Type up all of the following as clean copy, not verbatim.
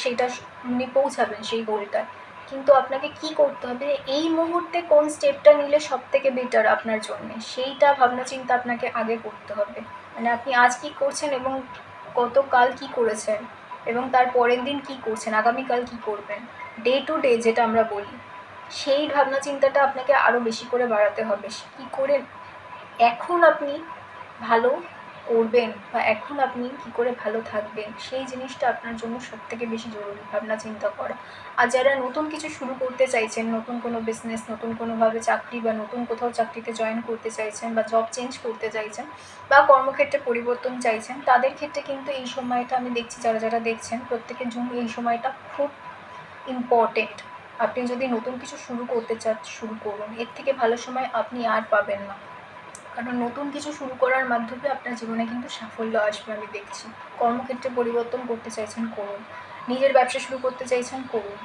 সেইটা উনি পৌঁছাবেন সেই গোলটায়। কিন্তু আপনাকে কি করতে হবে, এই মুহূর্তে কোন স্টেপটা নিলে সবথেকে বেটার আপনার জন্যে, সেইটা ভাবনা চিন্তা আপনাকে আগে করতে হবে। মানে আপনি আজ কী করছেন এবং গতকাল কী করেছেন এবং তার পরের দিন কী করছেন, আগামীকাল কী করবেন, ডে টু ডে যেটা আমরা বলি, সেই ভাবনা চিন্তাটা আপনাকে আরও বেশি করে বাড়াতে হবে। কী করে এখন আপনি ভালো করবেন বা এখন আপনি কী করে ভালো থাকবেন, সেই জিনিসটা আপনার জন্য সবথেকে বেশি জরুরি ভাবনা চিন্তা করা। আর যারা নতুন কিছু শুরু করতে চাইছেন, নতুন কোনো বিজনেস, নতুন কোনোভাবে চাকরি বা নতুন কোথাও চাকরিতে জয়েন করতে চাইছেন বা জব চেঞ্জ করতে চাইছেন বা কর্মক্ষেত্রে পরিবর্তন চাইছেন, তাদের ক্ষেত্রে কিন্তু এই সময়টা আমি দেখছি, যারা যারা দেখছেন প্রত্যেকের জন্য এই সময়টা খুব ইম্পর্টেন্ট। আপনি যদি নতুন কিছু শুরু করতে চান, শুরু করুন। এর থেকে ভালো সময় আপনি আর পাবেন না। কারণ নতুন কিছু শুরু করার মাধ্যমে আপনার জীবনে কিন্তু সাফল্য আসবে আমি দেখছি। কর্মক্ষেত্রে পরিবর্তন করতে চাইছেন, করুন। নিজের ব্যবসা শুরু করতে চাইছেন, করুন।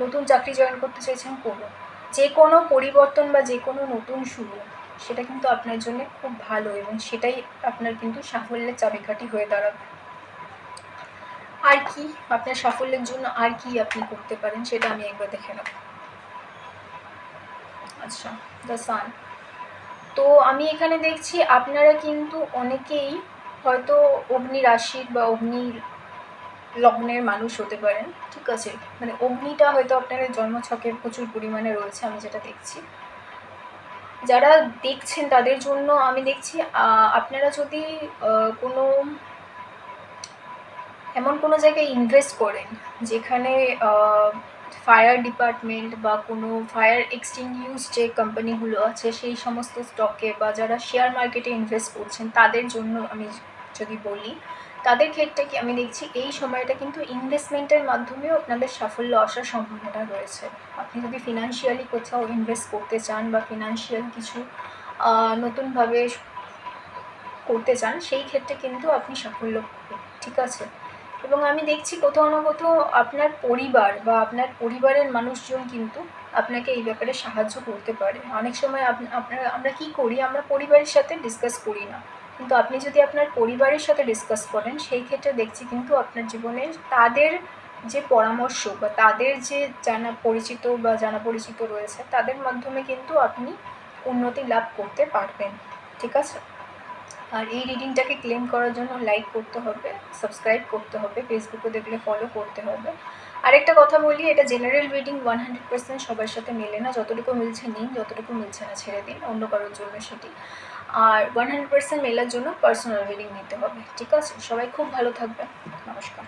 নতুন চাকরি জয়েন করতে চাইছেন, করুন। যে কোনো পরিবর্তন বা যে কোনো নতুন শুরু, সেটা কিন্তু আপনার জন্য খুব ভালো এবং সেটাই আপনার কিন্তু সাফল্যের চাবিকাঠি হয়ে দাঁড়াবে। আর কি আপনার সাফল্যের জন্য আর কি আপনি করতে পারেন সেটা আমি একবার দেখে নেব। আচ্ছা, দ্য সান। তো আমি এখানে দেখছি আপনারা কিন্তু অনেকেই হয়তো অগ্নি রাশির বা অগ্নি লগ্নের মানুষ হতে পারেন, ঠিক আছে? মানে অগ্নিটা হয়তো আপনাদের জন্মছকে প্রচুর পরিমাণে রয়েছে, আমি যেটা দেখছি। যারা দেখছেন তাদের জন্য আমি দেখছি আপনারা যদি কোনো এমন কোনো জায়গায় ইনভেস্ট করেন যেখানে ফায়ার ডিপার্টমেন্ট বা কোনো ফায়ার এক্সটিংগুইশ যে কোম্পানিগুলো আছে সেই সমস্ত স্টকে, বা যারা শেয়ার মার্কেটে ইনভেস্ট করছেন তাদের জন্য আমি যদি বলি, তাদের ক্ষেত্রে কি আমি দেখছি এই সময়টা কিন্তু ইনভেস্টমেন্টের মাধ্যমেও আপনাদের সাফল্য আসার সম্ভাবনা রয়েছে। আপনি যদি ফিনান্সিয়ালি কোথাও ইনভেস্ট করতে চান বা ফিনান্সিয়াল কিছু নতুনভাবে করতে চান, সেই ক্ষেত্রে কিন্তু আপনি সাফল্য পাবেন, ঠিক আছে? এবং আমি দেখছি কোথাও না কোথাও আপনার পরিবার বা আপনার পরিবারের মানুষজন কিন্তু আপনাকে এই ব্যাপারে সাহায্য করতে পারে। অনেক সময় আমরা কী করি, আমরা পরিবারের সাথে ডিসকাস করি না, কিন্তু আপনি যদি আপনার পরিবারের সাথে ডিসকাস করেন, সেই ক্ষেত্রে দেখছি কিন্তু আপনার জীবনে তাদের যে পরামর্শ বা তাদের যে জানা পরিচিত রয়েছে, তাদের মাধ্যমে কিন্তু আপনি উন্নতি লাভ করতে পারবেন, ঠিক আছে? আর এই রিডিংটাকে ক্লেম করার জন্য লাইক করতে হবে, সাবস্ক্রাইব করতে হবে, ফেসবুকে দেখলে ফলো করতে হবে। আরেকটা কথা বলি, এটা জেনারেল রিডিং 100% সবার সাথে মেলে না। যতটুকু মিলছে নিন, যতটুকু মিলছে না ছেড়ে দিন অন্য কারোর জন্য সেটি। আর 100% মেলার জন্য পার্সোনাল রিডিং নিতে হবে, ঠিক আছে? সবাই খুব ভালো থাকবেন। নমস্কার।